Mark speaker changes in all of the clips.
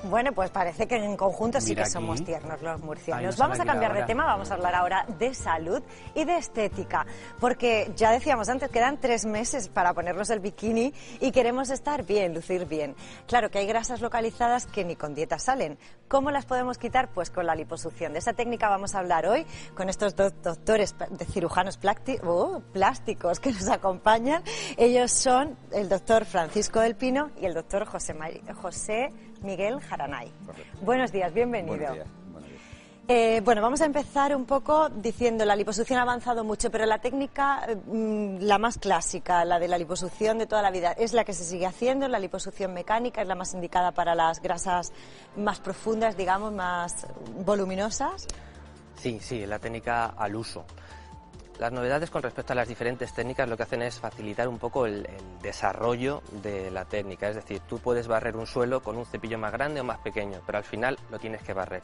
Speaker 1: Bueno, pues parece que en conjunto sí que somos tiernos los murcianos. Vamos a cambiar de tema, vamos a hablar ahora de salud y de estética, porque ya decíamos antes, quedan 3 meses para ponernos el bikini y queremos estar bien, lucir bien. Claro que hay grasas localizadas que ni con dieta salen. ¿Cómo las podemos quitar? Pues con la liposucción. De esa técnica vamos a hablar hoy con estos dos doctores de cirujanos plásticos que nos acompañan. Ellos son el doctor Francisco del Pino y el doctor José Miguel Jaranay.
Speaker 2: Correcto.
Speaker 1: Buenos días, bienvenido.
Speaker 2: Buenos días. Buenos días.
Speaker 1: Bueno, vamos a empezar un poco diciendo la liposucción ha avanzado mucho, pero la técnica, la más clásica, la de la liposucción de toda la vida, es la que se sigue haciendo, la liposucción mecánica, es la más indicada para las grasas más profundas, digamos, más voluminosas.
Speaker 3: Sí, la técnica al uso. Las novedades con respecto a las diferentes técnicas lo que hacen es facilitar un poco el desarrollo de la técnica. Es decir, tú puedes barrer un suelo con un cepillo más grande o más pequeño, pero al final lo tienes que barrer.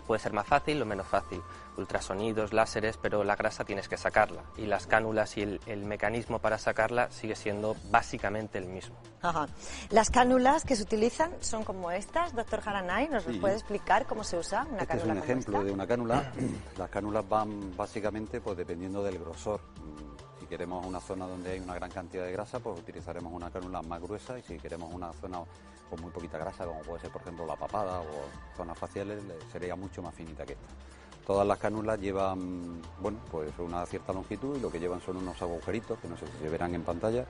Speaker 3: Puede ser más fácil o menos fácil. Ultrasonidos, láseres, pero la grasa tienes que sacarla. Y las cánulas y el mecanismo para sacarla sigue siendo básicamente el mismo.
Speaker 1: Ajá. Las cánulas que se utilizan son como estas, doctor Jaranay, ¿nos puede explicar cómo se usa una
Speaker 2: Este
Speaker 1: cánula?
Speaker 2: es un ejemplo de una cánula. Las cánulas van básicamente pues dependiendo del grosor. Si queremos una zona donde hay una gran cantidad de grasa, pues utilizaremos una cánula más gruesa, y si queremos una zona con muy poquita grasa, como puede ser por ejemplo la papada o zonas faciales, sería mucho más finita que esta. Todas las cánulas llevan, bueno, pues una cierta longitud, y lo que llevan son unos agujeritos, que no sé si se verán en pantalla,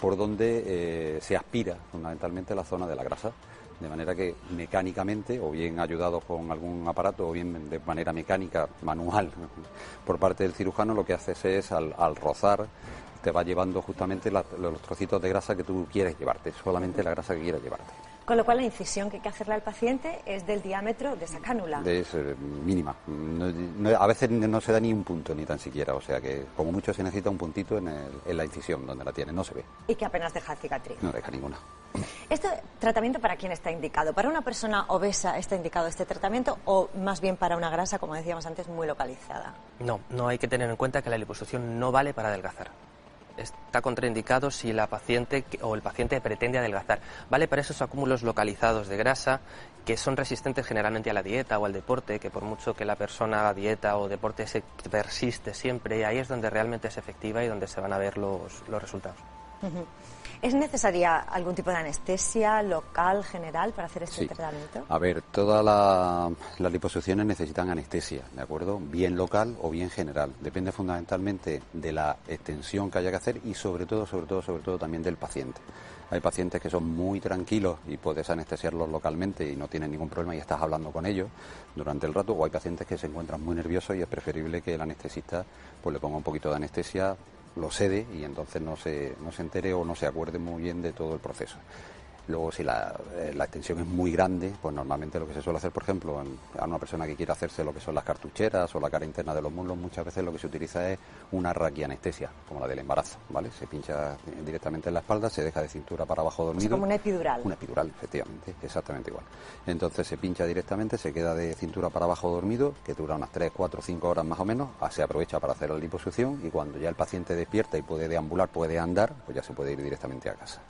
Speaker 2: por donde se aspira fundamentalmente la zona de la grasa. De manera que mecánicamente, o bien ayudados con algún aparato, o bien de manera mecánica, manual, por parte del cirujano, lo que haces es, al rozar, te va llevando justamente los trocitos de grasa que tú quieres llevarte, solamente la grasa que quieres llevarte.
Speaker 1: Con lo cual la incisión que hay que hacerle al paciente es del diámetro de esa cánula.
Speaker 2: Es mínima. A veces no se da ni un punto, ni tan siquiera. O sea que como mucho se necesita un puntito en la incisión donde la tiene, no se ve.
Speaker 1: Y que apenas deja cicatriz.
Speaker 2: No deja ninguna.
Speaker 1: ¿Este tratamiento para quién está indicado? ¿Para una persona obesa está indicado este tratamiento, o más bien para una grasa, como decíamos antes, muy localizada?
Speaker 3: No hay que tener en cuenta que la liposucción no vale para adelgazar. Está contraindicado si la paciente o el paciente pretende adelgazar. Vale para esos acúmulos localizados de grasa que son resistentes generalmente a la dieta o al deporte, que por mucho que la persona haga dieta o deporte se persiste siempre, y ahí es donde realmente es efectiva y donde se van a ver los resultados.
Speaker 1: ¿Es necesaria algún tipo de anestesia local, general, para hacer este tratamiento?
Speaker 2: A ver, todas las liposucciones necesitan anestesia, ¿de acuerdo? Bien local o bien general. Depende fundamentalmente de la extensión que haya que hacer y sobre todo también del paciente. Hay pacientes que son muy tranquilos y puedes anestesiarlos localmente y no tienen ningún problema y estás hablando con ellos durante el rato, o hay pacientes que se encuentran muy nerviosos y es preferible que el anestesista pues le ponga un poquito de anestesia, lo cede y entonces no se entere o no se acuerde muy bien de todo el proceso. Luego, si la extensión es muy grande, pues normalmente lo que se suele hacer, por ejemplo, a una persona que quiere hacerse lo que son las cartucheras o la cara interna de los muslos, muchas veces lo que se utiliza es una raquianestesia, como la del embarazo, ¿vale? Se pincha directamente en la espalda, se deja de cintura para abajo dormido.
Speaker 1: Es como una epidural.
Speaker 2: Una epidural, efectivamente, exactamente igual. Entonces se pincha directamente, se queda de cintura para abajo dormido, que dura unas 3, 4, 5 horas más o menos, se aprovecha para hacer la liposucción, y cuando ya el paciente despierta y puede deambular, puede andar, pues ya se puede ir directamente a casa.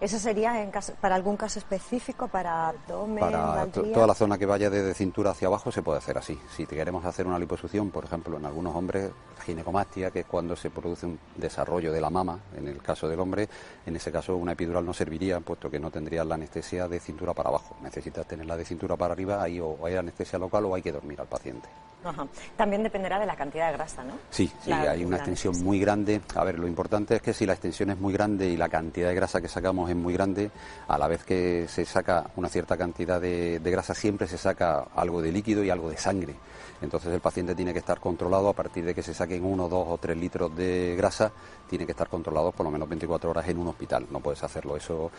Speaker 1: ¿Eso sería para algún caso específico, para abdomen?
Speaker 2: Para toda la zona que vaya desde cintura hacia abajo se puede hacer así. Si te queremos hacer una liposucción, por ejemplo, en algunos hombres, ginecomastia, que es cuando se produce un desarrollo de la mama, en el caso del hombre, en ese caso una epidural no serviría, puesto que no tendrías la anestesia de cintura para abajo. Necesitas tenerla de cintura para arriba, ahí o hay anestesia local o hay que dormir al paciente.
Speaker 1: Ajá. También dependerá de la cantidad de grasa, ¿no?
Speaker 2: Sí, hay una extensión muy grande. A ver, lo importante es que si la extensión es muy grande y la cantidad de grasa que sacamos es muy grande, a la vez que se saca una cierta cantidad de grasa, siempre se saca algo de líquido y algo de sangre. Entonces el paciente tiene que estar controlado a partir de que se saquen 1, 2 o 3 litros de grasa, tiene que estar controlado por lo menos 24 horas en un hospital. No puedes hacerlo eso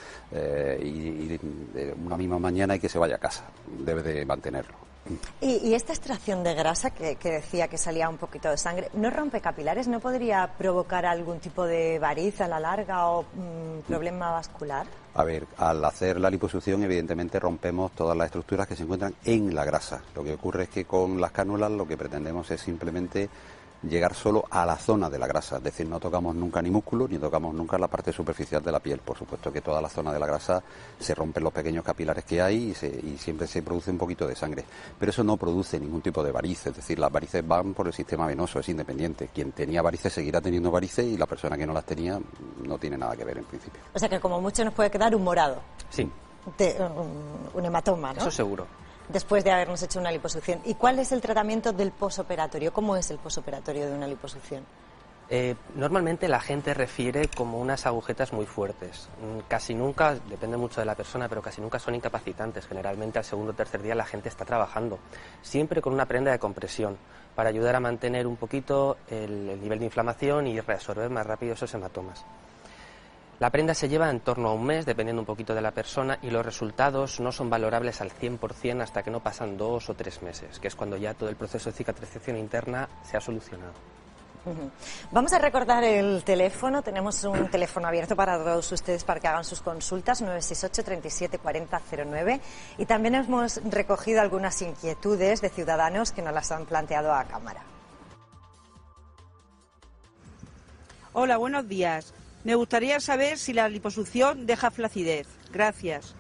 Speaker 2: y una misma mañana y que se vaya a casa. Debe de mantenerlo.
Speaker 1: Y esta extracción de grasa que decía que salía un poquito de sangre, ¿no rompe capilares? ¿No podría provocar algún tipo de variz a la larga o problema vascular?
Speaker 2: A ver, al hacer la liposucción evidentemente rompemos todas las estructuras que se encuentran en la grasa. Lo que ocurre es que con las cánulas lo que pretendemos es simplemente llegar solo a la zona de la grasa, es decir, no tocamos nunca ni músculo ni tocamos nunca la parte superficial de la piel. Por supuesto que toda la zona de la grasa se rompen los pequeños capilares que hay y siempre se produce un poquito de sangre, pero eso no produce ningún tipo de varices, es decir, las varices van por el sistema venoso, es independiente. Quien tenía varices seguirá teniendo varices y la persona que no las tenía no tiene nada que ver en principio.
Speaker 1: O sea que como mucho nos puede quedar un morado.
Speaker 3: Sí.
Speaker 1: Un hematoma, ¿no?
Speaker 3: Eso seguro.
Speaker 1: Después de habernos hecho una liposucción. ¿Y cuál es el tratamiento del posoperatorio? ¿Cómo es el posoperatorio de una liposucción?
Speaker 3: Normalmente la gente refiere como unas agujetas muy fuertes. Casi nunca, depende mucho de la persona, pero casi nunca son incapacitantes. Generalmente al segundo o tercer día la gente está trabajando, siempre con una prenda de compresión, para ayudar a mantener un poquito el nivel de inflamación y reabsorber más rápido esos hematomas. La prenda se lleva en torno a un mes, dependiendo un poquito de la persona, y los resultados no son valorables al 100% hasta que no pasan 2 o 3 meses, que es cuando ya todo el proceso de cicatrización interna se ha solucionado.
Speaker 1: Vamos a recordar el teléfono. Tenemos un teléfono abierto para todos ustedes para que hagan sus consultas, 968 37 40 09, y también hemos recogido algunas inquietudes de ciudadanos que nos las han planteado a cámara.
Speaker 4: Hola, buenos días. Me gustaría saber si la liposucción deja flacidez. Gracias.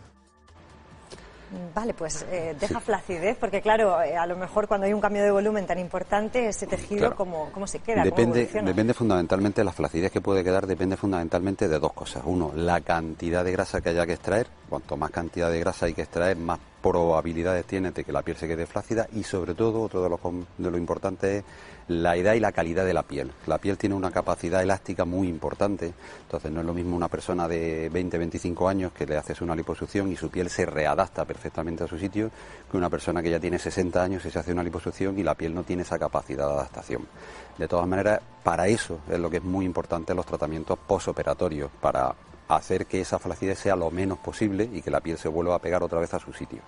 Speaker 1: Vale, pues deja flacidez, porque claro, a lo mejor cuando hay un cambio de volumen tan importante, ese tejido,
Speaker 2: claro,
Speaker 1: ¿cómo se queda?
Speaker 2: Depende fundamentalmente, la flacidez que puede quedar depende fundamentalmente de dos cosas. Uno, la cantidad de grasa que haya que extraer. Cuanto más cantidad de grasa hay que extraer, más probabilidades tiene de que la piel se quede flácida, y sobre todo, otro de lo importante es la edad y la calidad de la piel. La piel tiene una capacidad elástica muy importante, entonces no es lo mismo una persona de 20-25 años que le haces una liposucción y su piel se readapta perfectamente a su sitio, que una persona que ya tiene 60 años y se hace una liposucción y la piel no tiene esa capacidad de adaptación. De todas maneras, para eso es lo que es muy importante los tratamientos posoperatorios, para hacer que esa flacidez sea lo menos posible y que la piel se vuelva a pegar otra vez a su sitio.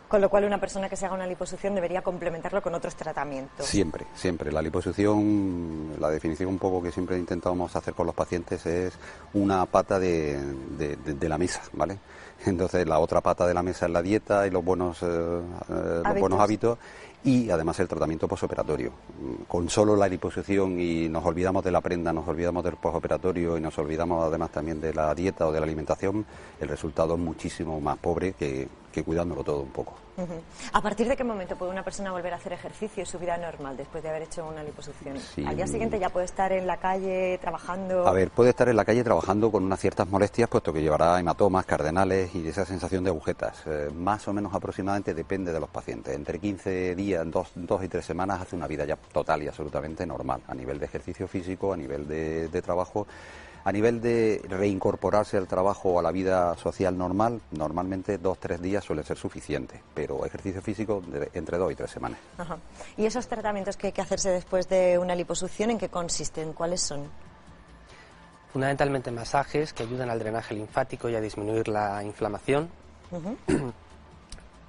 Speaker 1: Con lo cual, una persona que se haga una liposucción debería complementarlo con otros tratamientos.
Speaker 2: Siempre, siempre. La liposucción, la definición un poco que siempre intentamos hacer con los pacientes es una pata de la mesa, ¿vale? Entonces, la otra pata de la mesa es la dieta y los buenos hábitos, y además el tratamiento posoperatorio. Con solo la liposucción y nos olvidamos de la prenda, nos olvidamos del posoperatorio y nos olvidamos además también de la dieta o de la alimentación, el resultado es muchísimo más pobre que cuidándolo todo un poco.
Speaker 1: ¿A partir de qué momento puede una persona volver a hacer ejercicio y su vida normal después de haber hecho una liposucción?
Speaker 2: Sí.
Speaker 1: ¿Al día siguiente ya puede estar en la calle trabajando?
Speaker 2: A ver, puede estar en la calle trabajando con unas ciertas molestias, puesto que llevará hematomas, cardenales y esa sensación de agujetas. Más o menos aproximadamente depende de los pacientes. Entre 15 días, 2 y 3 semanas hace una vida ya total y absolutamente normal, a nivel de ejercicio físico, a nivel de trabajo. A nivel de reincorporarse al trabajo o a la vida social normal, normalmente 2-3 días suele ser suficiente, pero ejercicio físico entre 2 y 3 semanas.
Speaker 1: Ajá. ¿Y esos tratamientos que hay que hacerse después de una liposucción, en qué consisten? ¿Cuáles son?
Speaker 3: Fundamentalmente masajes que ayudan al drenaje linfático y a disminuir la inflamación.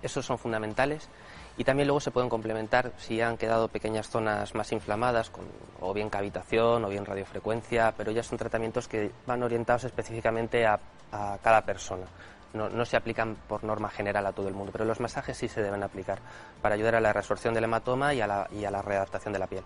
Speaker 3: Esos son fundamentales. Y también luego se pueden complementar si han quedado pequeñas zonas más inflamadas, con o bien cavitación o bien radiofrecuencia, pero ya son tratamientos que van orientados específicamente a cada persona. No se aplican por norma general a todo el mundo, pero los masajes sí se deben aplicar para ayudar a la reabsorción del hematoma y a la readaptación de la piel.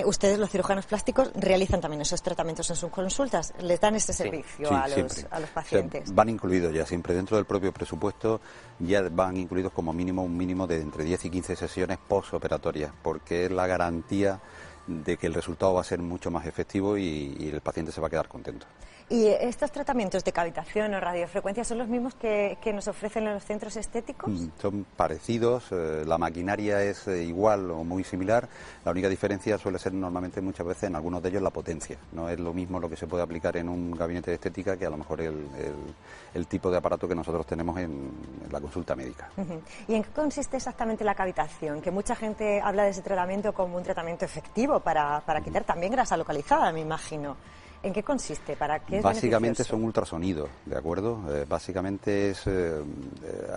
Speaker 1: Ustedes, los cirujanos plásticos, realizan también esos tratamientos en sus consultas. ¿Les dan este servicio a los pacientes?
Speaker 2: O sea, van incluidos ya siempre dentro del propio presupuesto, ya van incluidos como mínimo un mínimo de entre 10 y 15 sesiones postoperatorias, porque es la garantía de que el resultado va a ser mucho más efectivo y el paciente se va a quedar contento.
Speaker 1: ¿Y estos tratamientos de cavitación o radiofrecuencia son los mismos que nos ofrecen en los centros estéticos?
Speaker 2: Son parecidos, la maquinaria es igual o muy similar, la única diferencia suele ser normalmente muchas veces en algunos de ellos la potencia. No es lo mismo lo que se puede aplicar en un gabinete de estética que a lo mejor el tipo de aparato que nosotros tenemos en la consulta médica.
Speaker 1: ¿Y en qué consiste exactamente la cavitación? Que mucha gente habla de ese tratamiento como un tratamiento efectivo para quitar también grasa localizada, me imagino. ¿En qué consiste? ¿Para qué es
Speaker 2: básicamente
Speaker 1: beneficioso?
Speaker 2: son ultrasonidos, ¿de acuerdo? Básicamente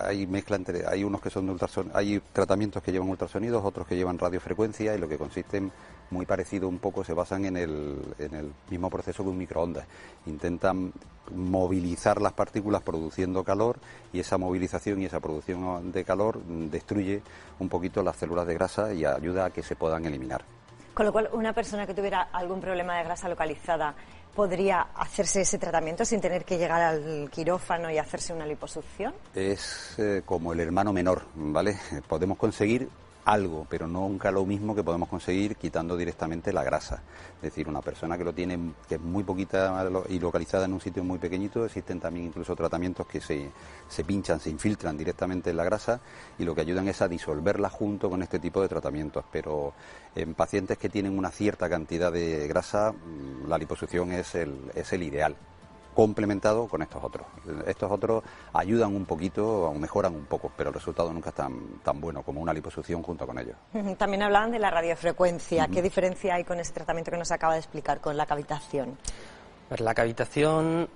Speaker 2: hay mezcla entre, hay unos que son de ultrasonidos, hay tratamientos que llevan ultrasonidos, otros que llevan radiofrecuencia, y lo que consisten muy parecido un poco, se basan en el mismo proceso que un microondas. Intentan movilizar las partículas produciendo calor, y esa movilización y esa producción de calor destruye un poquito las células de grasa y ayuda a que se puedan eliminar.
Speaker 1: Con lo cual, una persona que tuviera algún problema de grasa localizada podría hacerse ese tratamiento sin tener que llegar al quirófano y hacerse una liposucción.
Speaker 2: Es como el hermano menor, ¿vale? Podemos conseguir algo, pero nunca lo mismo que podemos conseguir quitando directamente la grasa. Es decir, una persona que lo tiene, que es muy poquita y localizada en un sitio muy pequeñito, existen también incluso tratamientos que se pinchan, se infiltran directamente en la grasa y lo que ayudan es a disolverla junto con este tipo de tratamientos. Pero en pacientes que tienen una cierta cantidad de grasa, la liposucción es el ideal, complementado con estos otros. Estos otros ayudan un poquito o mejoran un poco, pero el resultado nunca es tan bueno como una liposucción junto con ellos.
Speaker 1: También hablaban de la radiofrecuencia. ¿Qué diferencia hay con ese tratamiento que nos acaba de explicar, con la cavitación?
Speaker 3: Pues la cavitación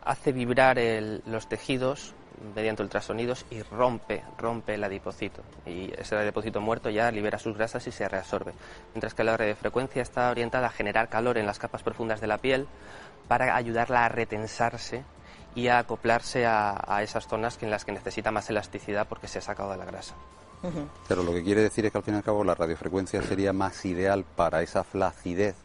Speaker 3: hace vibrar los tejidos mediante ultrasonidos y rompe el adipocito. Y ese adipocito muerto ya libera sus grasas y se reabsorbe. Mientras que la radiofrecuencia está orientada a generar calor en las capas profundas de la piel para ayudarla a retensarse y a acoplarse a esas zonas en las que necesita más elasticidad porque se ha sacado de la grasa.
Speaker 2: Pero lo que quiere decir es que al fin y al cabo la radiofrecuencia sería más ideal para esa flacidez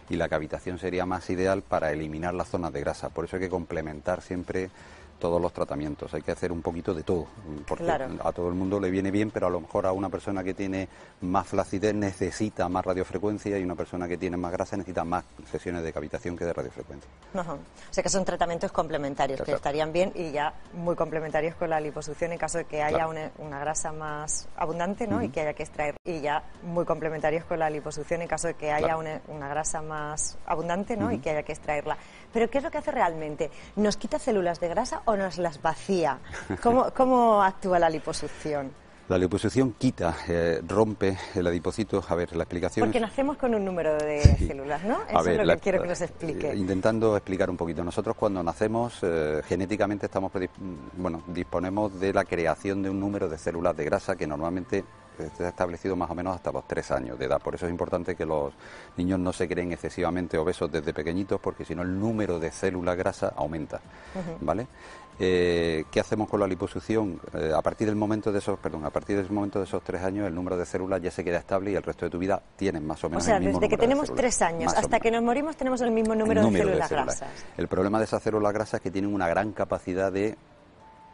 Speaker 2: y la cavitación sería más ideal para eliminar las zonas de grasa. Por eso hay que complementar siempre todos los tratamientos, hay que hacer un poquito de todo, porque claro, a todo el mundo le viene bien, pero a lo mejor a una persona que tiene más flacidez necesita más radiofrecuencia y una persona que tiene más grasa necesita más sesiones de cavitación que de radiofrecuencia.
Speaker 1: O sea que son tratamientos complementarios, que estarían bien y ya muy complementarios con la liposucción en caso de que haya una grasa más abundante, ¿no? Y que haya que extraer, y ya muy complementarios con la liposucción en caso de que haya una grasa más abundante, ¿no? Y que haya que extraerla. Pero ¿qué es lo que hace realmente? ¿Nos quita células de grasa o nos las vacía? ¿Cómo actúa la liposucción?
Speaker 2: La liposucción quita, rompe el adipocito. A ver, la explicación...
Speaker 1: Porque nacemos con un número de células, ¿no? Eso es lo que quiero que nos explique.
Speaker 2: Intentando explicar un poquito. Nosotros cuando nacemos, genéticamente disponemos de la creación de un número de células de grasa que normalmente está establecido más o menos hasta los 3 años de edad. Por eso es importante que los niños no se creen excesivamente obesos desde pequeñitos, porque si no el número de células grasa aumenta, ¿vale? ¿Qué hacemos con la liposucción? A partir del momento de esos 3 años el número de células ya se queda estable y el resto de tu vida tienes más o menos el mismo número de células. O sea, desde que tenemos
Speaker 1: 3 años hasta que nos morimos tenemos el mismo número de células grasas.
Speaker 2: El problema de esas células grasas es que tienen una gran capacidad de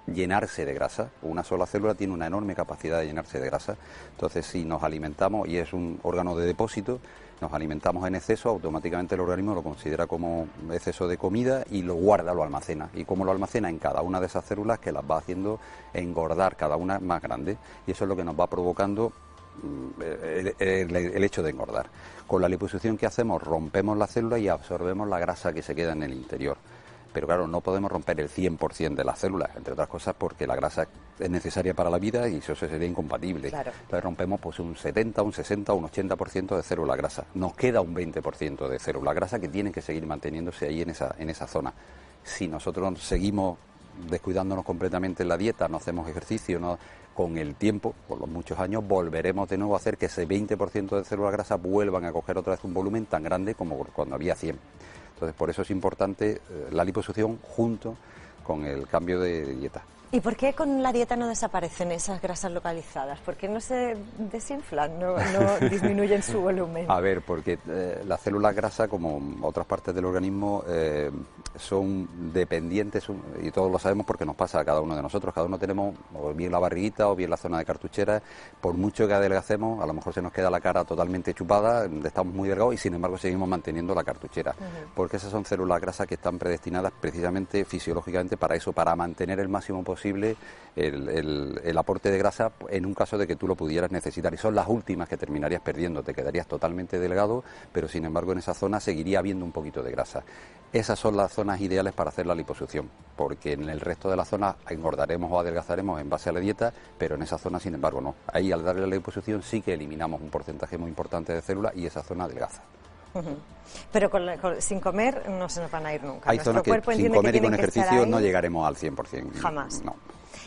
Speaker 2: llenarse de grasa. Una sola célula tiene una enorme capacidad de llenarse de grasa. Entonces, si nos alimentamos, y es un órgano de depósito, nos alimentamos en exceso, automáticamente el organismo lo considera como exceso de comida y lo guarda, lo almacena. ¿Y cómo lo almacena? En cada una de esas células, que las va haciendo engordar, cada una más grande. Y eso es lo que nos va provocando el hecho de engordar. Con la liposucción que hacemos, rompemos la célula y absorbemos la grasa que se queda en el interior. Pero claro, no podemos romper el 100% de las células, entre otras cosas porque la grasa es necesaria para la vida y eso sería incompatible. Claro. Entonces rompemos pues un 70, un 60, un 80% de célula grasa. Nos queda un 20% de célula grasa que tienen que seguir manteniéndose ahí en esa zona. Si nosotros seguimos descuidándonos completamente en la dieta, no hacemos ejercicio, con el tiempo, por los muchos años, volveremos de nuevo a hacer que ese 20% de célula grasa vuelvan a coger otra vez un volumen tan grande como cuando había 100. Entonces, por eso es importante la liposucción junto con el cambio de dieta.
Speaker 1: ¿Y por qué con la dieta no desaparecen esas grasas localizadas? ¿Por qué no se desinflan, no disminuyen su volumen?
Speaker 2: A ver, porque las células grasas, como otras partes del organismo, son dependientes, y todos lo sabemos porque nos pasa a cada uno de nosotros. Cada uno tenemos o bien la barriguita o bien la zona de cartuchera. Por mucho que adelgacemos, a lo mejor se nos queda la cara totalmente chupada, estamos muy delgados y sin embargo seguimos manteniendo la cartuchera. Porque esas son células grasas que están predestinadas precisamente fisiológicamente para eso, para mantener el máximo posible el aporte de grasa en un caso de que tú lo pudieras necesitar, y son las últimas que terminarías perdiendo. Te quedarías totalmente delgado, pero sin embargo en esa zona seguiría habiendo un poquito de grasa. Esas son las zonas ideales para hacer la liposucción, porque en el resto de las zonas engordaremos o adelgazaremos en base a la dieta, pero en esa zona sin embargo no. Ahí al darle la liposucción sí que eliminamos un porcentaje muy importante de células y esa zona adelgaza.
Speaker 1: Pero sin comer no se nos van a ir nunca.
Speaker 2: Hay zonas que sin comer y con ejercicio no llegaremos al 100%.
Speaker 1: Jamás.
Speaker 2: No.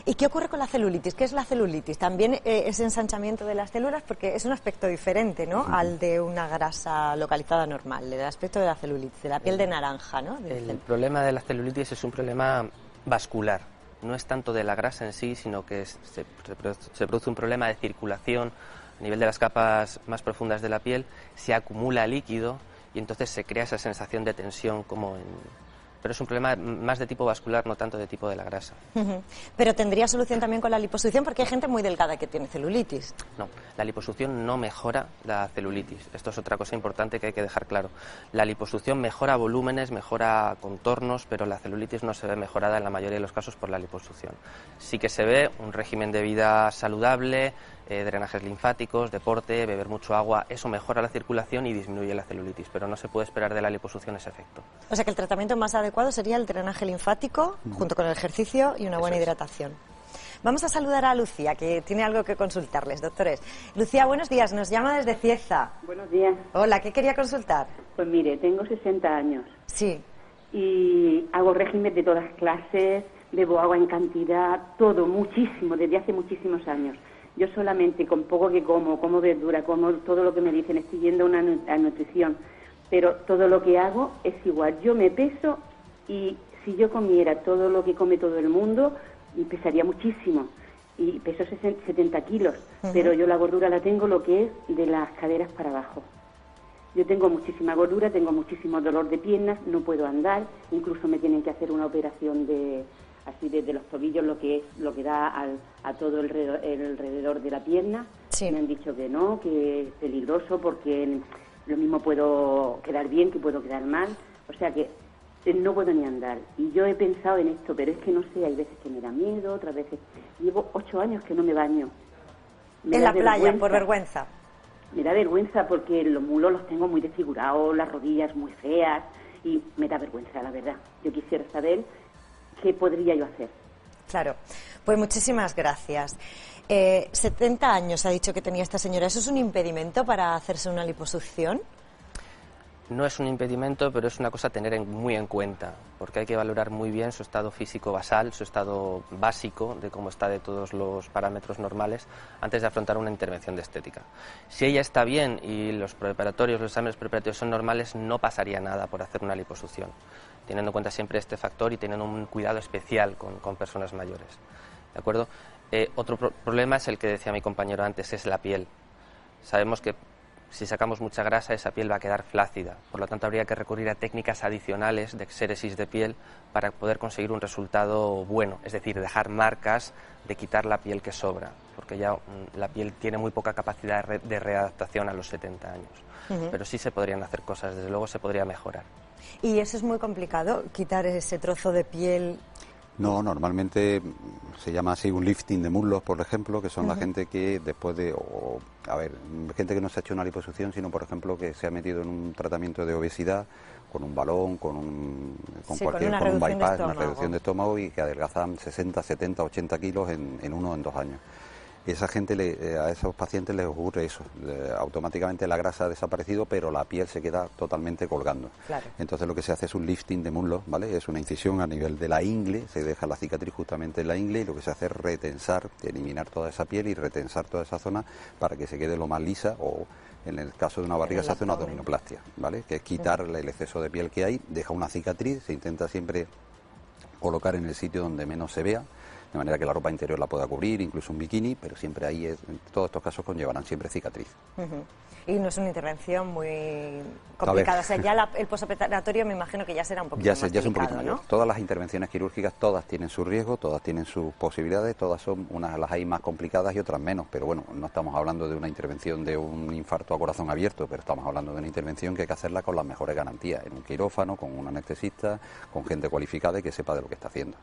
Speaker 1: ¿Y qué ocurre con la celulitis? ¿Qué es la celulitis? También es ensanchamiento de las células, porque es un aspecto diferente, ¿no? Al de una grasa localizada normal, el aspecto de la celulitis, de la piel de naranja, ¿no?
Speaker 3: El problema de la celulitis es un problema vascular. No es tanto de la grasa en sí, sino que se produce un problema de circulación A nivel de las capas más profundas de la piel se acumula líquido y entonces se crea esa sensación de tensión pero es un problema más de tipo vascular, no tanto de tipo de la grasa.
Speaker 1: Pero tendría solución también con la liposucción, porque hay gente muy delgada que tiene celulitis.
Speaker 3: No, la liposucción no mejora la celulitis. Esto es otra cosa importante que hay que dejar claro. La liposucción mejora volúmenes, mejora contornos, pero la celulitis no se ve mejorada en la mayoría de los casos por la liposucción. Sí que se ve un régimen de vida saludable, drenajes linfáticos, deporte, beber mucho agua, eso mejora la circulación y disminuye la celulitis, pero no se puede esperar de la liposucción ese efecto.
Speaker 1: O sea que el tratamiento más adecuado sería el drenaje linfático, junto con el ejercicio y una buena hidratación. Vamos a saludar a Lucía, que tiene algo que consultarles, doctores. Lucía, buenos días, nos llama desde Cieza.
Speaker 5: Buenos días.
Speaker 1: Hola, ¿qué quería consultar?
Speaker 5: Pues mire, tengo 60 años.
Speaker 1: Sí.
Speaker 5: Y hago régimen de todas clases, bebo agua en cantidad, todo, muchísimo, desde hace muchísimos años. Yo solamente con poco que como verdura, como todo lo que me dicen, estoy yendo a nutrición, pero todo lo que hago es igual. Yo me peso y si yo comiera todo lo que come todo el mundo, pesaría muchísimo. Y peso 70 kilos, pero yo la gordura la tengo lo que es de las caderas para abajo. Yo tengo muchísima gordura, tengo muchísimo dolor de piernas, no puedo andar, incluso me tienen que hacer una operación así desde los tobillos, lo que da a todo el alrededor de la pierna.
Speaker 1: Sí.
Speaker 5: Me han dicho que no, que es peligroso porque lo mismo puedo quedar bien que puedo quedar mal, o sea que no puedo ni andar. Y yo he pensado en esto, pero es que no sé, hay veces que me da miedo, otras veces... Llevo 8 años que no me baño.
Speaker 1: En la playa, por vergüenza.
Speaker 5: Me da vergüenza porque los mulos los tengo muy desfigurados, las rodillas muy feas, y me da vergüenza, la verdad. Yo quisiera saber qué podría yo hacer.
Speaker 1: Claro, pues muchísimas gracias. 70 años ha dicho que tenía esta señora. ¿Eso es un impedimento para hacerse una liposucción?
Speaker 3: No es un impedimento, pero es una cosa a tener muy en cuenta, porque hay que valorar muy bien su estado físico basal, su estado básico, de cómo está de todos los parámetros normales, antes de afrontar una intervención de estética. Si ella está bien y los exámenes preparatorios son normales, no pasaría nada por hacer una liposucción, teniendo en cuenta siempre este factor y teniendo un cuidado especial con personas mayores. ¿De acuerdo? Otro problema es el que decía mi compañero antes, es la piel. Sabemos que si sacamos mucha grasa, esa piel va a quedar flácida. Por lo tanto, habría que recurrir a técnicas adicionales de exéresis de piel para poder conseguir un resultado bueno. Es decir, dejar marcas de quitar la piel que sobra, porque ya la piel tiene muy poca capacidad de readaptación a los 70 años. Pero sí se podrían hacer cosas, desde luego se podría mejorar.
Speaker 1: ¿Y eso es muy complicado, quitar ese trozo de piel?
Speaker 2: No, normalmente se llama así un lifting de muslos, por ejemplo, que son la gente que después de, gente que no se ha hecho una liposucción, sino por ejemplo que se ha metido en un tratamiento de obesidad con un balón, con un bypass, una reducción de estómago y que adelgazan 60, 70, 80 kilos en 1 o en 2 años. Esa gente, a esos pacientes les ocurre eso, automáticamente la grasa ha desaparecido, pero la piel se queda totalmente colgando.
Speaker 1: Claro.
Speaker 2: Entonces lo que se hace es un lifting de muslos, ¿vale? Es una incisión a nivel de la ingle, se deja la cicatriz justamente en la ingle y lo que se hace es retensar, eliminar toda esa piel y retensar toda esa zona para que se quede lo más lisa o... En el caso de una barriga se hace una abdominoplastia, ¿vale? Que es quitar el exceso de piel que hay, deja una cicatriz, se intenta siempre colocar en el sitio donde menos se vea, de manera que la ropa interior la pueda cubrir, incluso un bikini, pero siempre ahí, en todos estos casos conllevarán siempre cicatriz.
Speaker 1: Y no es una intervención muy complicada, o sea, ya el posoperatorio me imagino que ya será un poquito más
Speaker 2: ya es un poquito
Speaker 1: delicado,
Speaker 2: mayor.
Speaker 1: ¿no?
Speaker 2: Todas las intervenciones quirúrgicas, todas tienen su riesgo, todas tienen sus posibilidades, todas son, unas las hay más complicadas y otras menos, pero bueno, no estamos hablando de una intervención de un infarto a corazón abierto, pero estamos hablando de una intervención que hay que hacerla con las mejores garantías, en un quirófano, con un anestesista, con gente cualificada y que sepa de lo que está haciendo.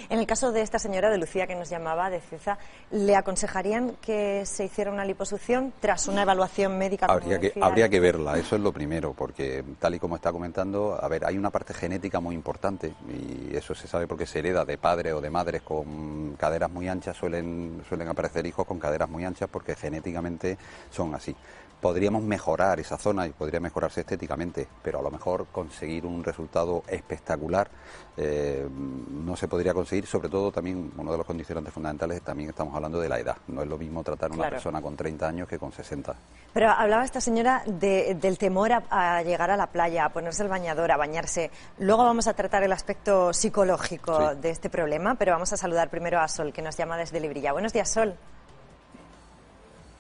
Speaker 1: En el caso de esta señora, de Lucía, que nos llamaba, de Cieza, ¿le aconsejarían que se hiciera una liposucción tras una evaluación médica?
Speaker 2: Habría que verla, eso es lo primero, porque tal y como está comentando, a ver, hay una parte genética muy importante y eso se sabe porque se hereda de padres o de madres con caderas muy anchas, suelen aparecer hijos con caderas muy anchas porque genéticamente son así. Podríamos mejorar esa zona y podría mejorarse estéticamente, pero a lo mejor conseguir un resultado espectacular no se podría conseguir, sobre todo también uno de los condicionantes fundamentales, también estamos hablando de la edad. No es lo mismo tratar a una persona con 30 años que con 60.
Speaker 1: Pero hablaba esta señora del temor a llegar a la playa, a ponerse el bañador, a bañarse. Luego vamos a tratar el aspecto psicológico de este problema, pero vamos a saludar primero a Sol, que nos llama desde Librilla. Buenos días, Sol.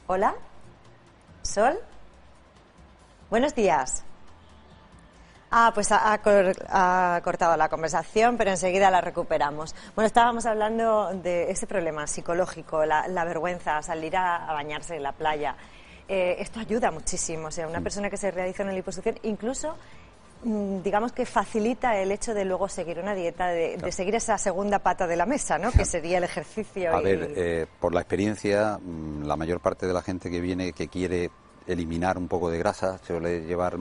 Speaker 1: ¿Hola? Sol. Buenos días. Pues ha cortado la conversación, pero enseguida la recuperamos. Bueno, estábamos hablando de ese problema psicológico, la vergüenza, salir a bañarse en la playa. Esto ayuda muchísimo. O sea, una persona que se realiza una liposucción, incluso, digamos que facilita el hecho de luego seguir una dieta, de seguir esa segunda pata de la mesa, ¿no? Que sería el ejercicio.
Speaker 2: Por la experiencia, la mayor parte de la gente que viene, que quiere eliminar un poco de grasa, suele llevar,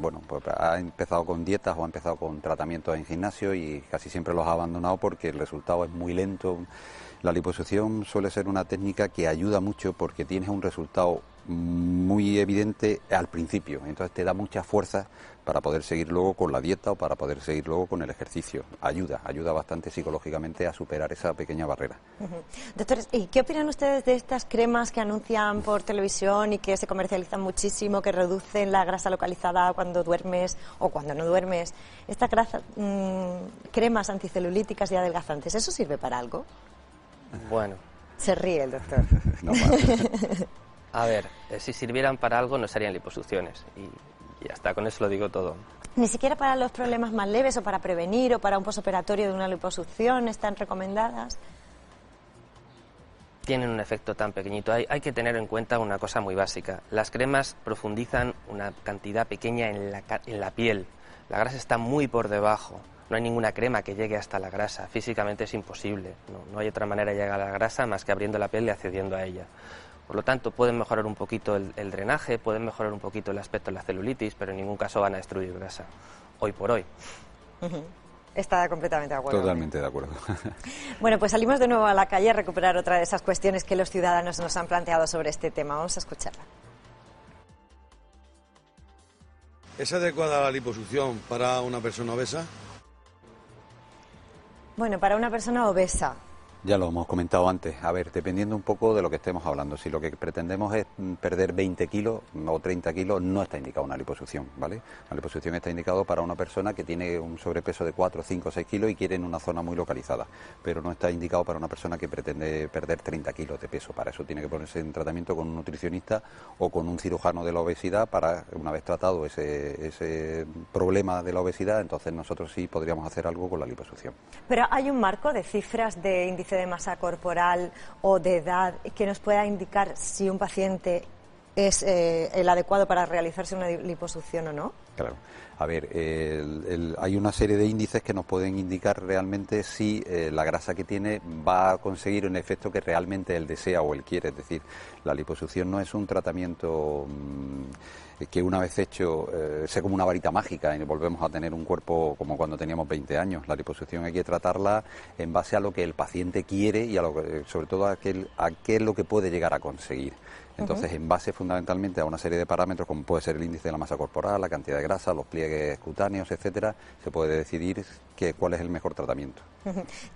Speaker 2: pues ha empezado con dietas o ha empezado con tratamientos en gimnasio y casi siempre los ha abandonado porque el resultado es muy lento. La liposucción suele ser una técnica que ayuda mucho porque tienes un resultado muy evidente al principio, entonces te da mucha fuerza para poder seguir luego con la dieta o para poder seguir luego con el ejercicio. Ayuda bastante psicológicamente a superar esa pequeña barrera.
Speaker 1: Doctores, ¿y qué opinan ustedes de estas cremas que anuncian por televisión y que se comercializan muchísimo, que reducen la grasa localizada cuando duermes o cuando no duermes? Estas cremas anticelulíticas y adelgazantes, ¿eso sirve para algo?
Speaker 3: Bueno.
Speaker 1: Se ríe el doctor.
Speaker 2: No, vale.
Speaker 3: A ver, si sirvieran para algo no serían liposucciones y ya está, con eso lo digo todo.
Speaker 1: ¿Ni siquiera para los problemas más leves o para prevenir o para un posoperatorio de una liposucción están recomendadas?
Speaker 3: Tienen un efecto tan pequeñito. Hay que tener en cuenta una cosa muy básica. Las cremas profundizan una cantidad pequeña en la piel. La grasa está muy por debajo. No hay ninguna crema que llegue hasta la grasa. Físicamente es imposible. No hay otra manera de llegar a la grasa más que abriendo la piel y accediendo a ella. Por lo tanto, pueden mejorar un poquito el drenaje, pueden mejorar un poquito el aspecto de la celulitis, pero en ningún caso van a destruir grasa, hoy por hoy.
Speaker 1: Está completamente de acuerdo.
Speaker 2: Totalmente de acuerdo.
Speaker 1: Bueno, pues salimos de nuevo a la calle a recuperar otra de esas cuestiones que los ciudadanos nos han planteado sobre este tema. Vamos a escucharla.
Speaker 6: ¿Es adecuada la liposucción para una persona obesa?
Speaker 1: Bueno, para una persona obesa.
Speaker 2: Ya lo hemos comentado antes. A ver, dependiendo un poco de lo que estemos hablando. Si lo que pretendemos es perder 20 kilos o 30 kilos, no está indicado una liposucción, ¿vale? La liposucción está indicado para una persona que tiene un sobrepeso de 4, 5, 6 kilos y quiere en una zona muy localizada. Pero no está indicado para una persona que pretende perder 30 kilos de peso. Para eso tiene que ponerse en tratamiento con un nutricionista o con un cirujano de la obesidad para, una vez tratado ese problema de la obesidad, entonces nosotros sí podríamos hacer algo con la liposucción.
Speaker 1: Pero hay un marco de cifras de índice de masa corporal o de edad que nos pueda indicar si un paciente es el adecuado para realizarse una liposucción o no.
Speaker 2: Claro. A ver, hay una serie de índices que nos pueden indicar realmente si la grasa que tiene va a conseguir un efecto que realmente él desea o él quiere. Es decir, la liposucción no es un tratamiento que una vez hecho sea como una varita mágica y volvemos a tener un cuerpo como cuando teníamos 20 años. La liposucción hay que tratarla en base a lo que el paciente quiere y sobre todo a qué es lo que puede llegar a conseguir. Entonces, en base fundamentalmente a una serie de parámetros, como puede ser el índice de la masa corporal, la cantidad de grasa, los pliegues cutáneos, etcétera, se puede decidir cuál es el mejor tratamiento.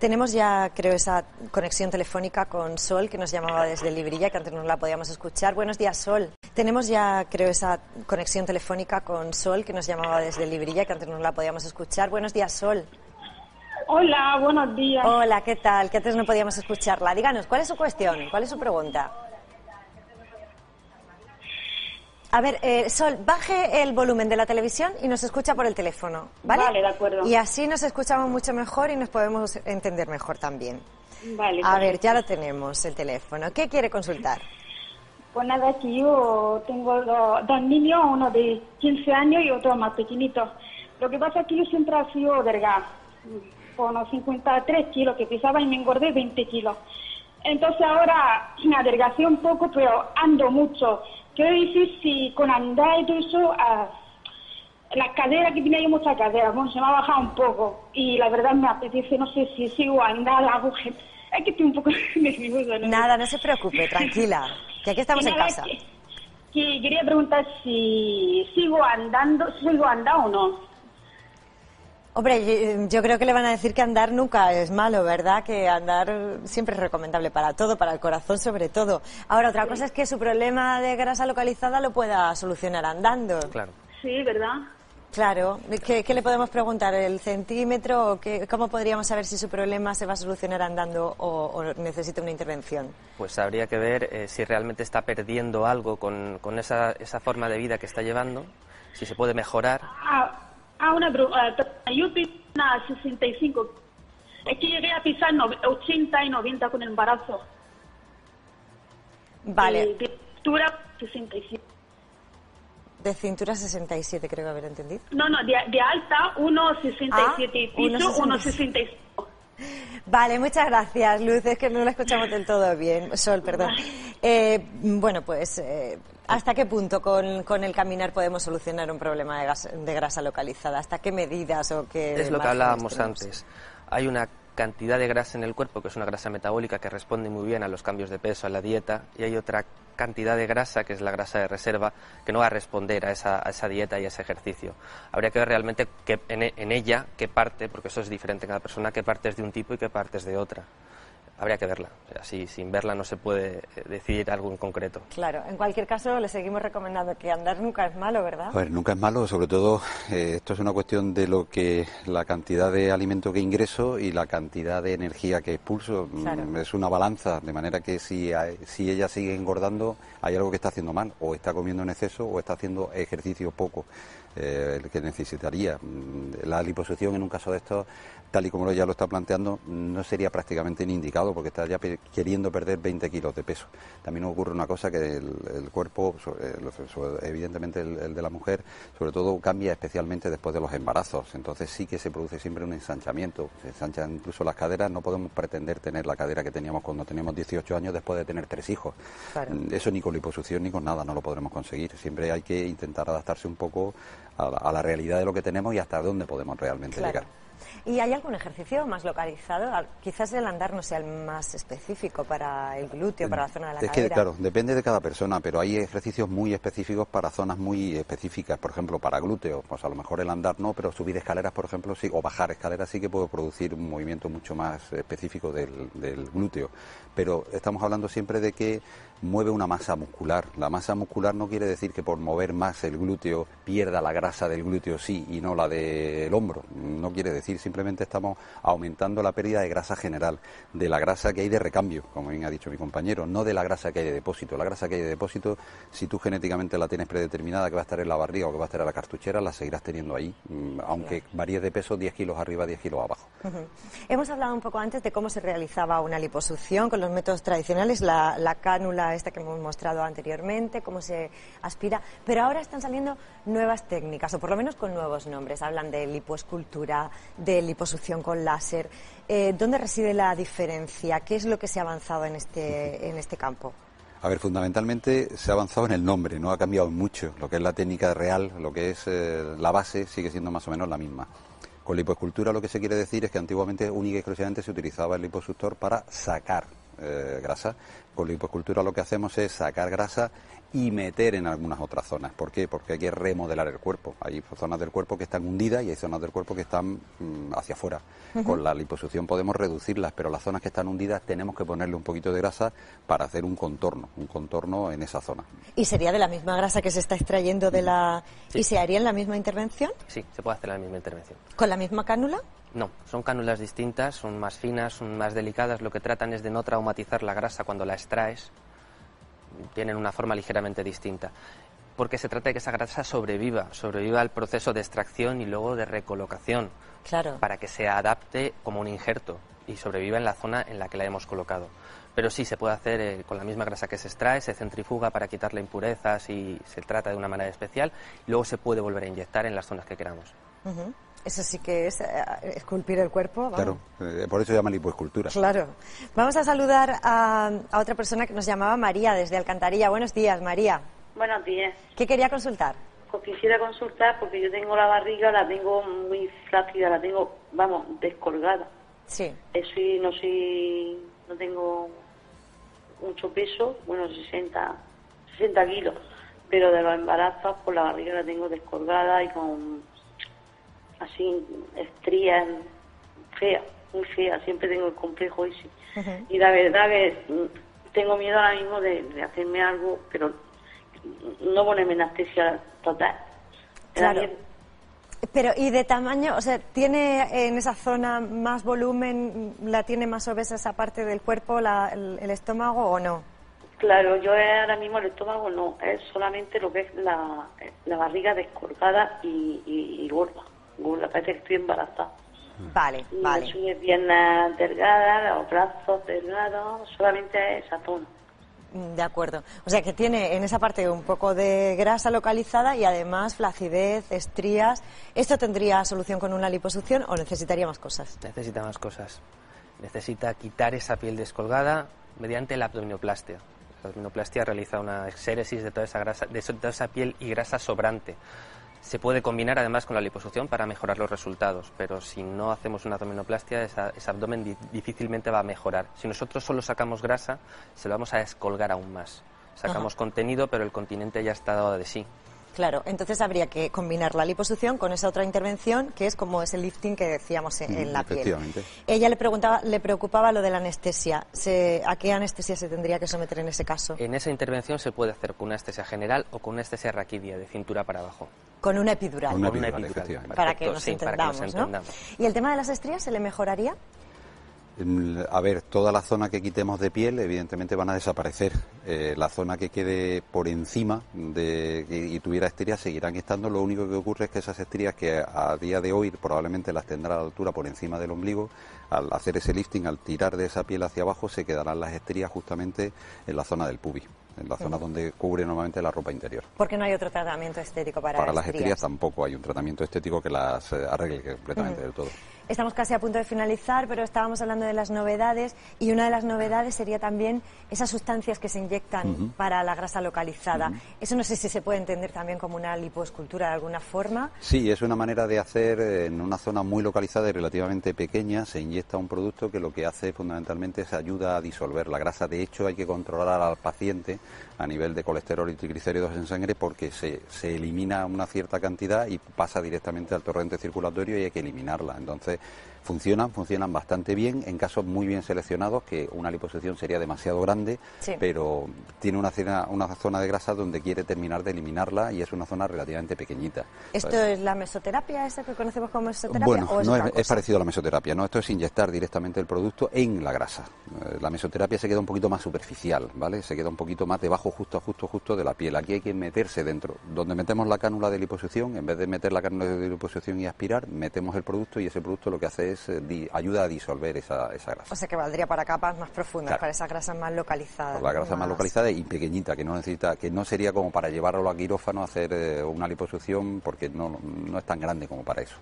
Speaker 1: Tenemos ya, creo, esa conexión telefónica con Sol, que nos llamaba desde Librilla, que antes no la podíamos escuchar. Buenos días, Sol. Tenemos ya, creo, esa conexión telefónica con Sol, que nos llamaba desde Librilla, que antes no la podíamos escuchar. Buenos días, Sol.
Speaker 7: Hola, buenos días.
Speaker 1: Hola, ¿qué tal? Que antes no podíamos escucharla. Díganos, ¿cuál es su cuestión? ¿Cuál es su pregunta? A ver, Sol, baje el volumen de la televisión y nos escucha por el teléfono, ¿vale?
Speaker 7: Vale, de acuerdo.
Speaker 1: Y así nos escuchamos mucho mejor y nos podemos entender mejor también.
Speaker 7: Vale.
Speaker 1: A ver, ya lo tenemos, el teléfono. ¿Qué quiere consultar?
Speaker 7: Pues nada, aquí yo tengo dos niños, uno de 15 años y otro más pequeñito. Lo que pasa es que yo siempre he sido delgada, con unos 53 kilos que pesaba y me engordé 20 kilos. Entonces ahora me adelgacé un poco, pero ando mucho. Quiero decir, si con andar y todo eso, la cadera que tenía yo, mucha cadera, bueno, se me ha bajado un poco. Y la verdad me apetece, no sé si sigo a andar, es que estoy un poco nerviosa, ¿no?
Speaker 1: Nada, no se preocupe, tranquila, que aquí estamos en casa.
Speaker 7: Que quería preguntar si sigo andando o no.
Speaker 1: Hombre, yo creo que le van a decir que andar nunca es malo, ¿verdad? Que andar siempre es recomendable para todo, para el corazón sobre todo. Ahora, otra cosa es que su problema de grasa localizada lo pueda solucionar andando.
Speaker 3: Claro.
Speaker 7: Sí, ¿verdad?
Speaker 1: Claro, ¿qué le podemos preguntar? ¿El centímetro? ¿Cómo podríamos saber si su problema se va a solucionar andando o necesita una intervención?
Speaker 3: Pues habría que ver si realmente está perdiendo algo con esa forma de vida que está llevando, si se puede mejorar.
Speaker 7: Una pregunta. Yo piso 65. Es que llegué a pisar 80 y 90 con el embarazo.
Speaker 1: Vale.
Speaker 7: De cintura 67.
Speaker 1: De cintura 67, creo haber entendido.
Speaker 7: No, de alta 1,67 y piso 1,65.
Speaker 1: Vale, muchas gracias, Luz. Es que no la escuchamos del todo bien. Sol, perdón. Bueno, pues, ¿hasta qué punto con el caminar podemos solucionar un problema de grasa localizada? ¿Hasta qué medidas o qué?
Speaker 3: Es lo que hablábamos antes. Hay una cantidad de grasa en el cuerpo, que es una grasa metabólica que responde muy bien a los cambios de peso, a la dieta, y hay otra cantidad de grasa, que es la grasa de reserva, que no va a responder a esa dieta y a ese ejercicio. Habría que ver realmente en ella qué parte, porque eso es diferente en cada persona, qué parte es de un tipo y qué parte es de otra. Habría que verla. O sea, sin verla no se puede decidir algo en concreto.
Speaker 1: Claro, en cualquier caso le seguimos recomendando que andar nunca es malo, ¿verdad?
Speaker 2: A ver, nunca es malo, sobre todo esto es una cuestión de la cantidad de alimento que ingreso y la cantidad de energía que expulso.
Speaker 1: Claro.
Speaker 2: Es una balanza, de manera que si ella sigue engordando, hay algo que está haciendo mal, o está comiendo en exceso o está haciendo ejercicio poco, el que necesitaría. La liposucción en un caso de estos, tal y como ya lo está planteando, no sería prácticamente ni indicado, porque está ya queriendo perder 20 kilos de peso. También ocurre una cosa, que el cuerpo, evidentemente el de la mujer, sobre todo cambia especialmente después de los embarazos. Entonces sí que se produce siempre un ensanchamiento, se ensanchan incluso las caderas. No podemos pretender tener la cadera que teníamos cuando teníamos 18 años después de tener 3 hijos. Claro. Eso ni con liposucción ni con nada no lo podremos conseguir. Siempre hay que intentar adaptarse un poco a la realidad de lo que tenemos y hasta dónde podemos realmente llegar.
Speaker 1: ¿Y hay algún ejercicio más localizado? Quizás el andar no sea el más específico para el glúteo, para la zona de la cadera.
Speaker 2: Es que, claro, depende de cada persona, pero hay ejercicios muy específicos para zonas muy específicas. Por ejemplo, para glúteos, pues a lo mejor el andar no, pero subir escaleras, por ejemplo, sí, o bajar escaleras sí que puede producir un movimiento mucho más específico del glúteo. Pero estamos hablando siempre de que mueve una masa muscular. La masa muscular no quiere decir que por mover más el glúteo pierda la grasa del glúteo sí y no la del hombro. No quiere decir, simplemente estamos aumentando la pérdida de grasa general, de la grasa que hay de recambio, como bien ha dicho mi compañero, no de la grasa que hay de depósito. La grasa que hay de depósito, si tú genéticamente la tienes predeterminada, que va a estar en la barriga o que va a estar en la cartuchera, la seguirás teniendo ahí, aunque varíes de peso 10 kilos arriba, 10 kilos abajo.
Speaker 1: Hemos hablado un poco antes de cómo se realizaba una liposucción con los métodos tradicionales, la cánula esta que hemos mostrado anteriormente, cómo se aspira, pero ahora están saliendo nuevas técnicas, o por lo menos con nuevos nombres. Hablan de lipoescultura, de liposucción con láser. ¿Dónde reside la diferencia? ¿Qué es lo que se ha avanzado en este campo?
Speaker 2: A ver, fundamentalmente se ha avanzado en el nombre, no ha cambiado mucho. Lo que es la técnica real, lo que es la base, sigue siendo más o menos la misma. Con lipoescultura lo que se quiere decir es que antiguamente única y exclusivamente se utilizaba el liposuctor para sacar grasa. Con lipoescultura lo que hacemos es sacar grasa y meter en algunas otras zonas. ¿Por qué? Porque hay que remodelar el cuerpo. Hay zonas del cuerpo que están hundidas y hay zonas del cuerpo que están hacia afuera. Con la liposucción podemos reducirlas, pero las zonas que están hundidas tenemos que ponerle un poquito de grasa para hacer un contorno en esa zona.
Speaker 1: ¿Y sería de la misma grasa que se está extrayendo de la...
Speaker 3: Sí.
Speaker 1: ¿Y se haría en la misma intervención?
Speaker 3: Sí, se puede hacer la misma intervención.
Speaker 1: ¿Con la misma cánula?
Speaker 3: No, son cánulas distintas, son más finas, son más delicadas. Lo que tratan es de no traumatizar la grasa cuando la extraes. Tienen una forma ligeramente distinta. Porque se trata de que esa grasa sobreviva al proceso de extracción y luego de recolocación.
Speaker 1: Claro.
Speaker 3: Para que se adapte como un injerto y sobreviva en la zona en la que la hemos colocado. Pero sí se puede hacer con la misma grasa que se extrae, se centrifuga para quitarle impurezas y se trata de una manera especial. Y luego se puede volver a inyectar en las zonas que queramos.
Speaker 1: Eso sí que es esculpir el cuerpo. Vamos.
Speaker 2: Claro, por eso se llama lipoescultura.
Speaker 1: Claro. Vamos a saludar a otra persona que nos llamaba María desde Alcantarilla. Buenos días, María.
Speaker 8: Buenos días.
Speaker 1: ¿Qué quería consultar?
Speaker 8: Pues quisiera consultar porque yo tengo la barriga, la tengo muy flácida, la tengo, descolgada.
Speaker 1: Sí.
Speaker 8: No tengo mucho peso, 60 kilos, pero de los embarazos, pues la barriga la tengo descolgada y con así estrías feas, muy feas. Siempre tengo el complejo ese. Y la verdad que tengo miedo ahora mismo de hacerme algo, pero no ponerme anestesia total.
Speaker 1: Claro. Pero, ¿y de tamaño? O sea, ¿tiene en esa zona más volumen, la tiene más obesa esa parte del cuerpo, el estómago o no?
Speaker 8: Claro, yo ahora mismo el estómago no, es solamente lo que es la barriga descolgada y gorda. Parece que estoy embarazada.
Speaker 1: Vale,
Speaker 8: y
Speaker 1: vale.
Speaker 8: Mis piernas delgadas, los brazos delgados, solamente esa zona.
Speaker 1: De acuerdo. O sea que tiene en esa parte un poco de grasa localizada y además flacidez, estrías. ¿Esto tendría solución con una liposucción o necesitaría más cosas?
Speaker 3: Necesita más cosas. Necesita quitar esa piel descolgada mediante la abdominoplastia. La abdominoplastia realiza una exéresis de toda esa grasa, de toda esa piel y grasa sobrante. Se puede combinar además con la liposucción para mejorar los resultados, pero si no hacemos una abdominoplastia, ese abdomen difícilmente va a mejorar. Si nosotros solo sacamos grasa, se lo vamos a descolgar aún más. Sacamos contenido, pero el continente ya está dado de sí.
Speaker 1: Claro, entonces habría que combinar la liposucción con esa otra intervención que es como ese lifting que decíamos en la piel. Ella le preocupaba lo de la anestesia. ¿A qué anestesia se tendría que someter en ese caso?
Speaker 3: En esa intervención se puede hacer con una anestesia general o con una anestesia raquídea, de cintura para abajo.
Speaker 1: Con una epidural.
Speaker 2: Con una epidural,
Speaker 1: para que nos entendamos, ¿no? ¿Y el tema de las estrías se le mejoraría?
Speaker 2: A ver, toda la zona que quitemos de piel, evidentemente van a desaparecer. La zona que quede por encima y tuviera estrías seguirán estando. Lo único que ocurre es que esas estrías que a día de hoy probablemente las tendrá a la altura por encima del ombligo, al hacer ese lifting, al tirar de esa piel hacia abajo, se quedarán las estrías justamente en la zona del pubis, en la zona donde cubre normalmente la ropa interior.
Speaker 1: Porque no hay otro tratamiento estético para
Speaker 2: las estrías tampoco hay un tratamiento estético que las arregle completamente del todo.
Speaker 1: Estamos casi a punto de finalizar, pero estábamos hablando de las novedades y una de las novedades sería también esas sustancias que se inyectan para la grasa localizada. Eso no sé si se puede entender también como una lipoescultura de alguna forma.
Speaker 2: Sí, es una manera de hacer en una zona muy localizada y relativamente pequeña, se inyecta un producto que lo que hace fundamentalmente es ayuda a disolver la grasa. De hecho, hay que controlar al paciente a nivel de colesterol y triglicéridos en sangre porque se elimina una cierta cantidad y pasa directamente al torrente circulatorio y hay que eliminarla. Entonces, funcionan bastante bien en casos muy bien seleccionados, que una liposucción sería demasiado grande, pero tiene una zona de grasa donde quiere terminar de eliminarla y es una zona relativamente pequeñita.
Speaker 1: ¿Esto es la mesoterapia, esa que conocemos como mesoterapia?
Speaker 2: Bueno,
Speaker 1: ¿o
Speaker 2: es parecido a la mesoterapia, ¿no? Esto es inyectar directamente el producto en la grasa. La mesoterapia se queda un poquito más superficial, ¿vale? Se queda un poquito más debajo, justo de la piel. Aquí hay que meterse dentro. Donde metemos la cánula de liposucción, en vez de meter la cánula de liposucción y aspirar, metemos el producto y ese producto lo que hace es ayuda a disolver esa grasa.
Speaker 1: O sea que valdría para capas más profundas, para esas grasas más localizadas.
Speaker 2: Para la grasa más localizada y pequeñita, que no sería como para llevarlo a quirófano a hacer una liposucción, porque no es tan grande como para eso.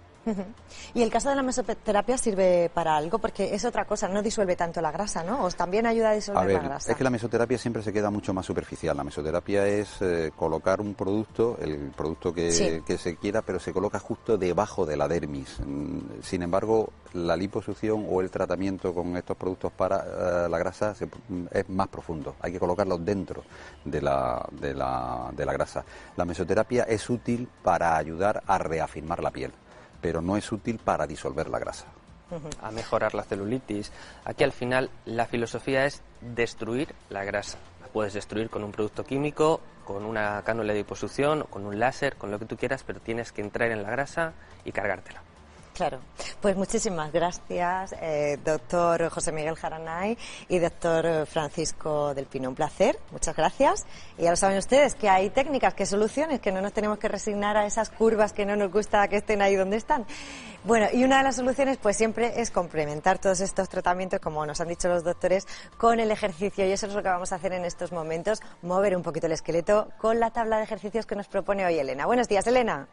Speaker 1: ¿Y el caso de la mesoterapia sirve para algo? Porque es otra cosa, no disuelve tanto la grasa, ¿no? ¿O también ayuda a disolver la grasa?
Speaker 2: Es que la mesoterapia siempre se queda mucho más superficial. La mesoterapia es colocar un producto, el producto que se quiera, pero se coloca justo debajo de la dermis. Sin embargo, la liposucción o el tratamiento con estos productos para la grasa es más profundo. Hay que colocarlos dentro de la grasa. La mesoterapia es útil para ayudar a reafirmar la piel, pero no es útil para disolver la grasa.
Speaker 3: A mejorar la celulitis. Aquí al final la filosofía es destruir la grasa. La puedes destruir con un producto químico, con una cánula de liposucción, con un láser, con lo que tú quieras, pero tienes que entrar en la grasa y cargártela.
Speaker 1: Claro, pues muchísimas gracias, doctor José Miguel Jaranay y doctor Francisco del Pino. Un placer, muchas gracias. Y ya lo saben ustedes que hay técnicas, que soluciones, que no nos tenemos que resignar a esas curvas que no nos gusta que estén ahí donde están. Bueno, y una de las soluciones pues siempre es complementar todos estos tratamientos, como nos han dicho los doctores, con el ejercicio. Y eso es lo que vamos a hacer en estos momentos, mover un poquito el esqueleto con la tabla de ejercicios que nos propone hoy Elena. Buenos días, Elena.